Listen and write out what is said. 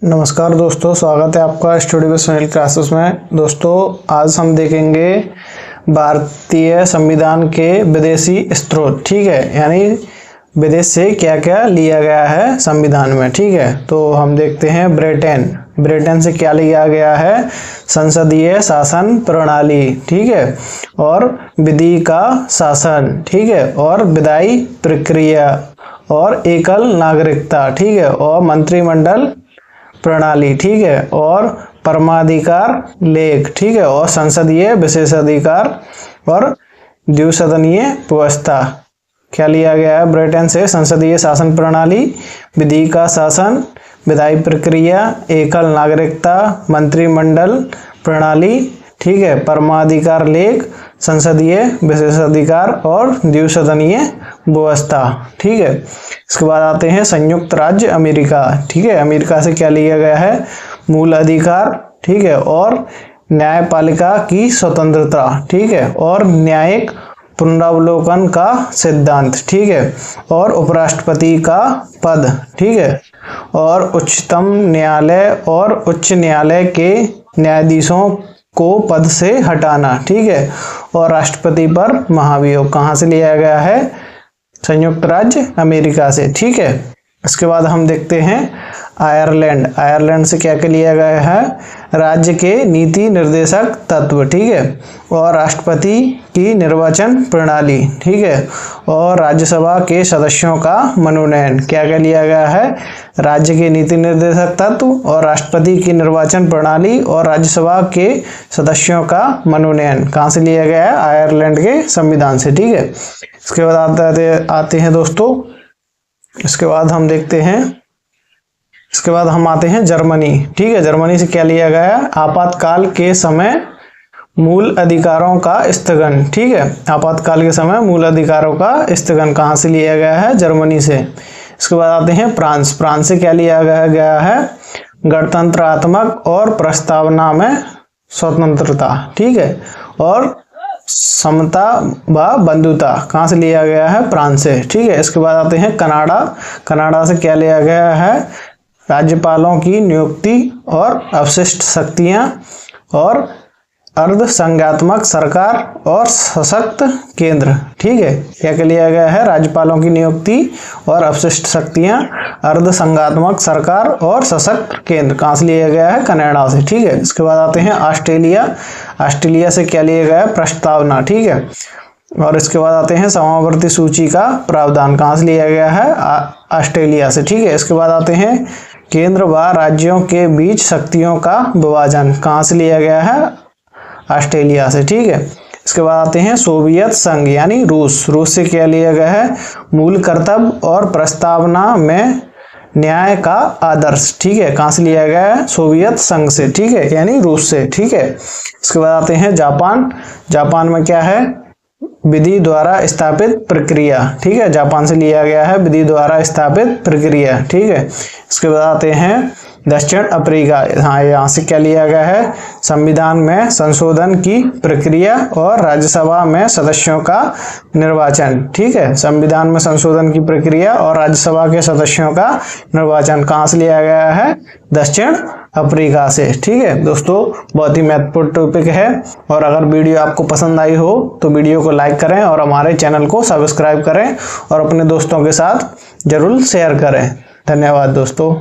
नमस्कार दोस्तों, स्वागत है आपका स्टडी विद सुनील क्लासेस में। दोस्तों आज हम देखेंगे भारतीय संविधान के विदेशी स्रोत। ठीक है, यानी विदेश से क्या क्या लिया गया है संविधान में। ठीक है, तो हम देखते हैं ब्रिटेन से क्या लिया गया है, संसदीय शासन प्रणाली। ठीक है, और विधि का शासन। ठीक है, और विधायी प्रक्रिया और एकल नागरिकता। ठीक है, और मंत्रिमंडल प्रणाली। ठीक है, और परमाधिकार लेख। ठीक है, और संसदीय विशेषाधिकार और द्विसदनीय व्यवस्था। क्या लिया गया है ब्रिटेन से? संसदीय शासन प्रणाली, विधि का शासन, विधायी प्रक्रिया, एकल नागरिकता, मंत्रिमंडल प्रणाली। ठीक है, परमाधिकार लेख, संसदीय विशेषाधिकार और द्विसदनीय व्यवस्था। ठीक है, इसके बाद आते हैं संयुक्त राज्य अमेरिका। ठीक है, अमेरिका से क्या लिया गया है? मूल अधिकार। ठीक है, और न्यायपालिका की स्वतंत्रता। ठीक है, और न्यायिक पुनरावलोकन का सिद्धांत। ठीक है, और उपराष्ट्रपति का पद। ठीक है, और उच्चतम न्यायालय और उच्च न्यायालय के न्यायाधीशों को पद से हटाना। ठीक है, और राष्ट्रपति पर महाभियोग। कहाँ से लिया गया है? संयुक्त राज्य अमेरिका से। ठीक है, इसके बाद हम देखते हैं आयरलैंड से क्या क्या लिया गया है? राज्य के नीति निर्देशक तत्व। ठीक है, और राष्ट्रपति की निर्वाचन प्रणाली। ठीक है, और राज्यसभा के सदस्यों का मनोनयन। क्या क्या लिया गया है? राज्य के नीति निर्देशक तत्व और राष्ट्रपति की निर्वाचन प्रणाली और राज्यसभा के सदस्यों का मनोनयन। कहाँ से लिया गया है? आयरलैंड के संविधान से। ठीक है, इसके बाद आते हैं दोस्तों, इसके बाद हम देखते हैं, इसके बाद हम आते हैं जर्मनी। ठीक है, जर्मनी से क्या लिया गया है? आपातकाल के समय मूल अधिकारों का स्थगन। ठीक है, आपातकाल के समय मूल अधिकारों का स्थगन। कहाँ से लिया गया है? जर्मनी से। इसके बाद आते हैं फ्रांस से क्या लिया गया है? गणतंत्रात्मक और प्रस्तावना में स्वतंत्रता। ठीक है, और समता व बंधुता। कहाँ से लिया गया है? फ्रांस से। ठीक है, इसके बाद आते हैं कनाडा से क्या लिया गया है? राज्यपालों की नियुक्ति और अवशिष्ट शक्तियां और अर्धसंघात्मक सरकार और सशक्त केंद्र। ठीक है, क्या क्या लिया गया है? राज्यपालों की नियुक्ति और अवशिष्ट शक्तियां, अर्धसंघात्मक सरकार और सशक्त केंद्र। कहाँ से लिया गया है? कनाडा से। ठीक है, इसके बाद आते हैं ऑस्ट्रेलिया से क्या लिया गया है? प्रस्तावना। ठीक है, और इसके बाद आते हैं समावर्ती सूची का प्रावधान। कहाँ से लिया गया है? ऑस्ट्रेलिया से। ठीक है, इसके बाद आते हैं केंद्र व राज्यों के बीच शक्तियों का विभाजन। कहाँ से लिया गया है? ऑस्ट्रेलिया से। ठीक है, इसके बाद आते हैं सोवियत संघ यानी रूस से क्या लिया गया है? मूल कर्तव्य और प्रस्तावना में न्याय का आदर्श। ठीक है, कहाँ से लिया गया है? सोवियत संघ से। ठीक है, यानी रूस से। ठीक है, इसके बाद आते हैं जापान में क्या है? विधि द्वारा स्थापित प्रक्रिया। ठीक है, जापान से लिया गया है विधि द्वारा स्थापित प्रक्रिया। ठीक है, इसके बाद आते हैं दक्षिण अफ्रीका। हाँ, यहाँ से क्या लिया गया है? संविधान में संशोधन की प्रक्रिया और राज्यसभा में सदस्यों का निर्वाचन। ठीक है, संविधान में संशोधन की प्रक्रिया और राज्यसभा के सदस्यों का निर्वाचन। कहाँ से लिया गया है? दक्षिण अफ्रीका से। ठीक है दोस्तों, बहुत ही महत्वपूर्ण टॉपिक है, और अगर वीडियो आपको पसंद आई हो तो वीडियो को लाइक करें और हमारे चैनल को सब्सक्राइब करें और अपने दोस्तों के साथ जरूर शेयर करें। धन्यवाद दोस्तों।